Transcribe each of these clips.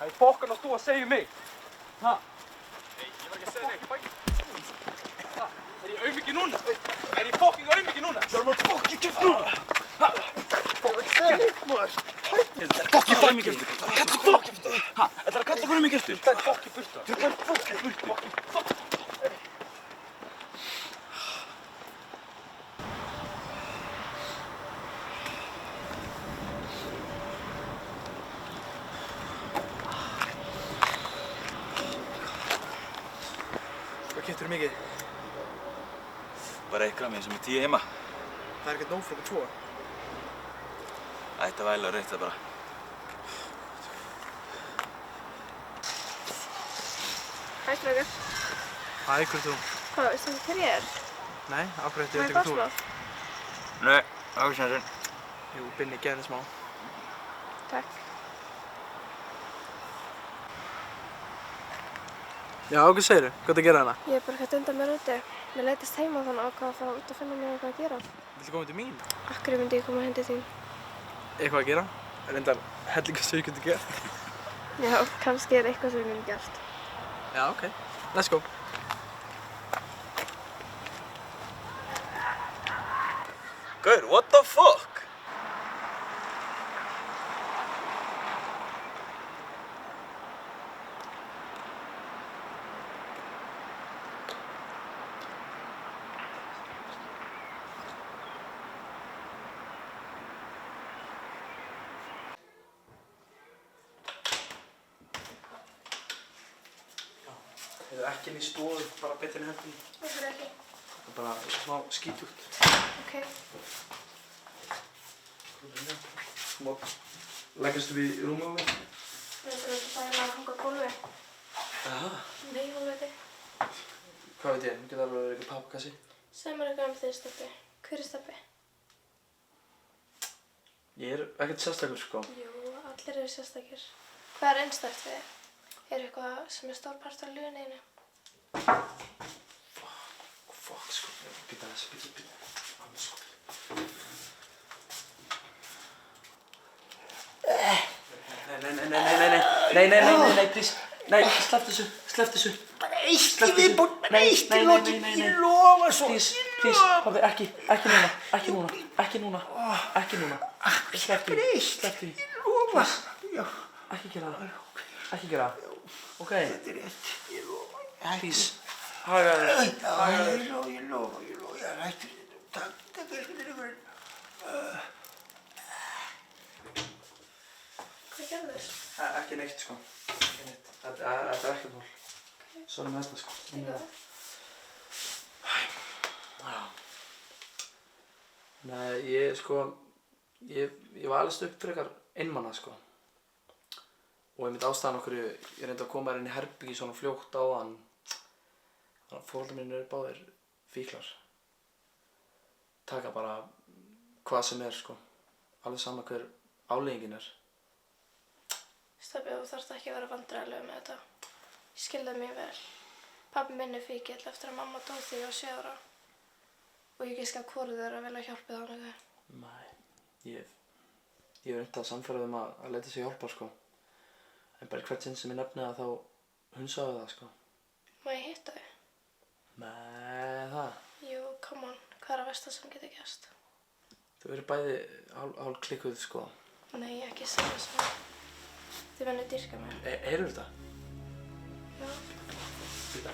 Hvað í fokkan ást þú að segja mig? Ha? Nei, ég var ekki að segja neitt. Ha? Er ég auðmikið núna? Er ég fucking auðmikið núna? Það er maður fokki kæft núna! Ha? Fokki kæft maður! Fokki fæ mig gestur! Þetta er fokki! Ha? Þetta er að kalla fyrir mig gestur! Það er fokki burta. Þetta er fokki burti! Hvað keyptirðu mikið? Bara eitt grammi sem er 10 heima. Það er ekkert nóg fyrir okkur 2. Ætti að væla og reynt það bara. Hæ, strákar. Hæ, hver er þú? Hvað, veistu ekki hver ég er? Nei, af hverju Má ætti ég ég að fá taka túr? smá? Nei, ákveðsnaðurinn. Jú, Binni, geð henni smá. Takk. Já, hvað segirðu? Hvað er að gera hana? Ég er bara hægt undan mér úti. Mér leitist heima þannig ákvað að fara út og finna mér eitthvað að gera. Viltu koma til mín? Akkur myndi ég koma hendi þín? Eitthvað að gera? Reyndar hellinga sem ég geti gert. Já, kannski er eitthvað sem ég myndi gert. Já, ok. Let's go. Gaur, what the fuck? Hefur ekki inn í stofu, bara betur en hendin. Hvorfor ekki? Það er bara smá skítugt. Ok. Þú má leggast upp í rúmið á mig. Veistu ekki bæla að hanga á gólfi? Jaha. Nei, hólfviti. Hvað veit ég? Hún geti alveg verið eitthvað pappkassi. Segð mér eitthvað þig, Stebbi. Hver er Stebbi? Ég er ekkert sérstakur, sko. Jú, allir eru sérstakir. Hvað er einstakt við þig? Er eitthvað sem er stór part af lífinu? Fuck, sko. Býta þessi, býta. Annars, sko. Nei, please. Nei, slepp þessu. Bara eitt í viðbútt, bara eitt í lokin, ég lofa svo. Please, pabbi, ekki núna. Slepptu því. Ég lofa. Já, Ekki gera það. Ok, þetta er rétt, ég lofa. please. Hagaðu þér. Já, ég lofa, ég er hættur. Takk fyrir ykkur. Hvað gerður? Ekki neitt, sko. Ekki neitt. Þetta er ekkert mál. Sorry með þetta, sko. Já. Nei, ég var alveg upp frekar einmana, sko. Og einmitt ástæðan okkur, ég reyndi að koma inn í herbyggi svona fljótt áðan. Þannig að foreldrar mínir eru báðir fíklar. Taka bara hvað sem er, sko. Alveg sama hver afleiðingin er. Stebbi, þú þarft ekki að vera vandræðilegur með þetta. Ég skil það mjög vel. Pabbi minn er fíkill eftir að mamma dó þegar ég var 7 ára. Og ég giska að hvoru þeirra vilja hjálpa það hana þau. Nei, ég hef reynt að sannfæra þeim að leita sér hjálpar, sko. En bara hvert sinn sem ég nefni það þá hunsaðu það, sko. Má ég hitta þau? Nei, það. Jú, come on. Hvað er að versta sem getur gerst? Þau eru bæði hálf klikkuð, sko. Nei, ekki segja svona. Þið verður dýrka mér. Heyrðu þetta? Já.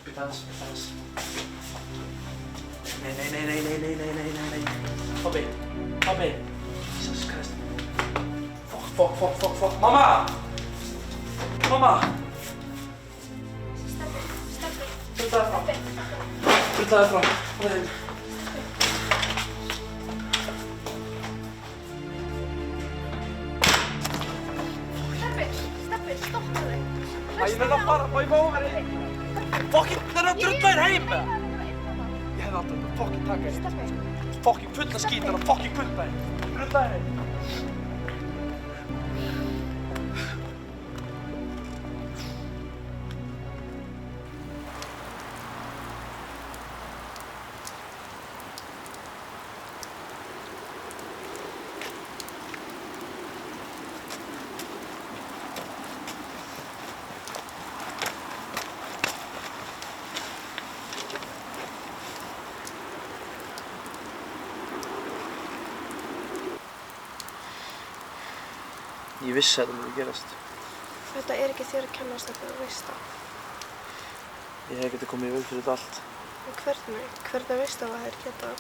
Býta aðeins. Nei. Pabbi. Jesus Christ. Fuck. Mamma! Stebbi. Drullaði frá. Stebbi, stoppa þig. Ég verð að fara, má ég fá að vera heim? Fucking, það er að drulla þér heim með það. Ég hefði aldrei að fucking taka þér. Stebbi. Fucking fulla skítar og fucking kulda þér. Drulla þér heim. Ég vissi að þetta myndi gerast. Þetta er ekki þér að kenna, Stebbi, þú veist það. Ég hef getið komið í veg fyrir þetta allt. En hvernig? Hvernig veistu að þær geta?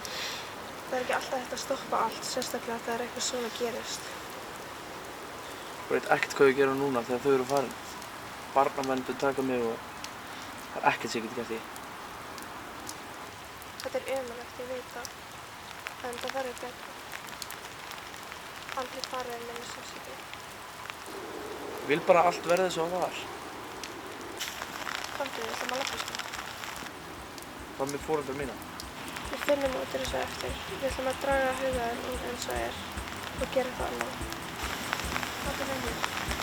Það er ekki alltaf hægt að stoppa allt, sérstaklega þegar eitthvað svona gerist. Ég veit ekkert hvað ég gera núna þegar þau eru farin. Barnamenn taka mig og það er ekkert sem ég get gert í. Þetta er ömurlegt, ég veit það. En það verður betra. Aldrei fara en minni sársauki. Ég vil bara að allt verði eins og það var. Komdu, við ætlum að labba sko. Hvað með foreldrar mína? Við finnum út úr þessu eftir. Við ætlum að draga hugaðinn úr eins og er og gera eitthvað annað. Komdu með mér.